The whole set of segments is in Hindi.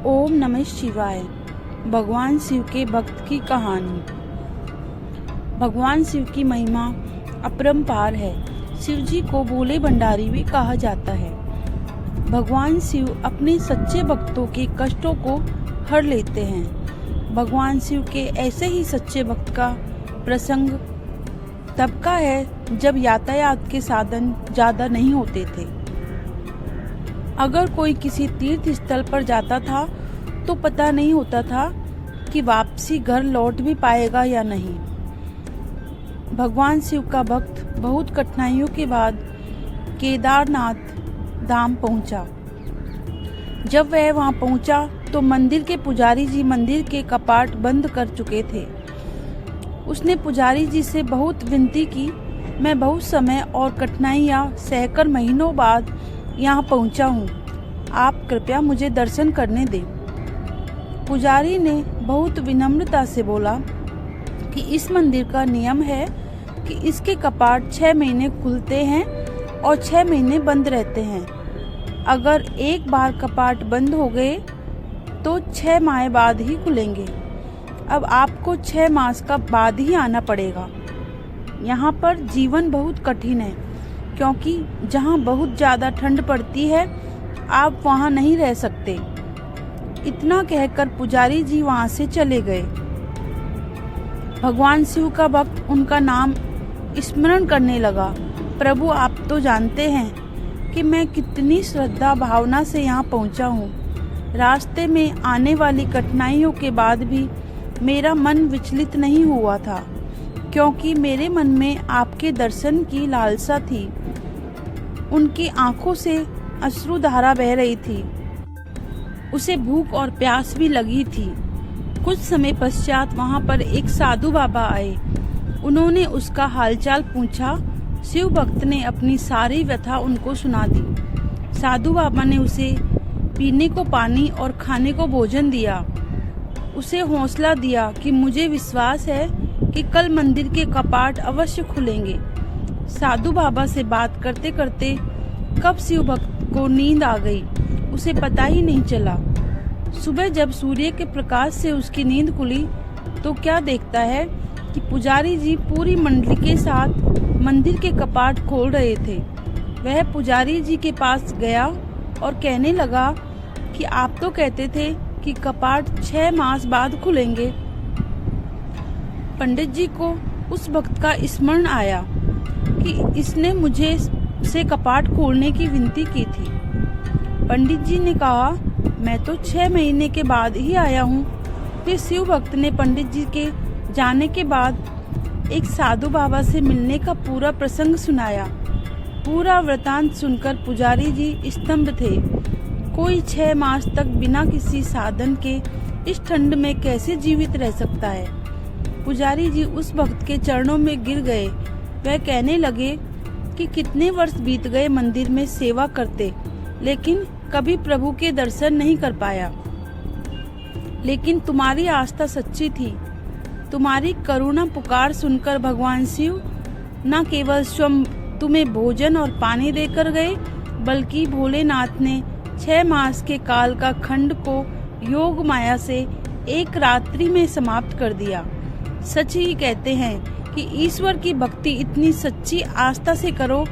ओम नमः शिवाय। भगवान शिव के भक्त की कहानी। भगवान शिव की महिमा अपरंपार है। शिव जी को भोले भंडारी भी कहा जाता है। भगवान शिव अपने सच्चे भक्तों के कष्टों को हर लेते हैं। भगवान शिव के ऐसे ही सच्चे भक्त का प्रसंग तब का है जब यातायात के साधन ज्यादा नहीं होते थे। अगर कोई किसी तीर्थ स्थल पर जाता था तो पता नहीं होता था कि वापसी घर लौट भी पाएगा या नहीं। भगवान शिव का भक्त बहुत कठिनाइयों के बाद केदारनाथ धाम पहुंचा। जब वह वहां पहुंचा तो मंदिर के पुजारी जी मंदिर के कपाट बंद कर चुके थे। उसने पुजारी जी से बहुत विनती की, मैं बहुत समय और कठिनाइयां सहकर महीनों बाद यहाँ पहुँचा हूँ, आप कृपया मुझे दर्शन करने दें। पुजारी ने बहुत विनम्रता से बोला कि इस मंदिर का नियम है कि इसके कपाट 6 महीने खुलते हैं और 6 महीने बंद रहते हैं। अगर एक बार कपाट बंद हो गए तो 6 माह बाद ही खुलेंगे। अब आपको 6 मास का बाद ही आना पड़ेगा। यहाँ पर जीवन बहुत कठिन है क्योंकि जहाँ बहुत ज़्यादा ठंड पड़ती है आप वहाँ नहीं रह सकते। इतना कहकर पुजारी जी वहाँ से चले गए। भगवान शिव का भक्त उनका नाम स्मरण करने लगा। प्रभु, आप तो जानते हैं कि मैं कितनी श्रद्धा भावना से यहाँ पहुँचा हूँ। रास्ते में आने वाली कठिनाइयों के बाद भी मेरा मन विचलित नहीं हुआ था क्योंकि मेरे मन में आपके दर्शन की लालसा थी। उनकी आंखों से अश्रुधारा बह रही थी। उसे भूख और प्यास भी लगी थी। कुछ समय पश्चात वहां पर एक साधु बाबा आए। उन्होंने उसका हालचाल पूछा। शिव भक्त ने अपनी सारी व्यथा उनको सुना दी। साधु बाबा ने उसे पीने को पानी और खाने को भोजन दिया। उसे हौसला दिया कि मुझे विश्वास है कि कल मंदिर के कपाट अवश्य खुलेंगे। साधु बाबा से बात करते करते कब शिव भक्त को नींद आ गई, उसे पता ही नहीं चला। सुबह जब सूर्य के प्रकाश से उसकी नींद खुली तो क्या देखता है कि पुजारी जी पूरी मंडली के साथ मंदिर के कपाट खोल रहे थे। वह पुजारी जी के पास गया और कहने लगा कि आप तो कहते थे कि कपाट 6 मास बाद खुलेंगे। पंडित जी को उस भक्त का स्मरण आया कि इसने मुझे से कपाट खोलने की विनती की थी। पंडित जी ने कहा, मैं तो 6 महीने के बाद ही आया हूँ। फिर शिव भक्त ने पंडित जी के जाने के बाद एक साधु बाबा से मिलने का पूरा प्रसंग सुनाया। पूरा वृतांत सुनकर पुजारी जी स्तंभ थे। कोई 6 मास तक बिना किसी साधन के इस ठंड में कैसे जीवित रह सकता है। पुजारी जी उस भक्त के चरणों में गिर गए। वह कहने लगे कि कितने वर्ष बीत गए मंदिर में सेवा करते, लेकिन कभी प्रभु के दर्शन नहीं कर पाया। लेकिन तुम्हारी आस्था सच्ची थी। तुम्हारी करुणा पुकार सुनकर भगवान शिव न केवल स्वयं तुम्हें भोजन और पानी देकर गए, बल्कि भोलेनाथ ने 6 मास के काल का खंड को योग माया से एक रात्रि में समाप्त कर दिया। सच ही कहते हैं कि ईश्वर की भक्ति इतनी सच्ची आस्था से करो,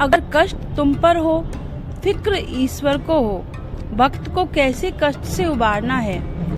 अगर कष्ट तुम पर हो, फिक्र ईश्वर को हो। भक्त को कैसे कष्ट से उबारना है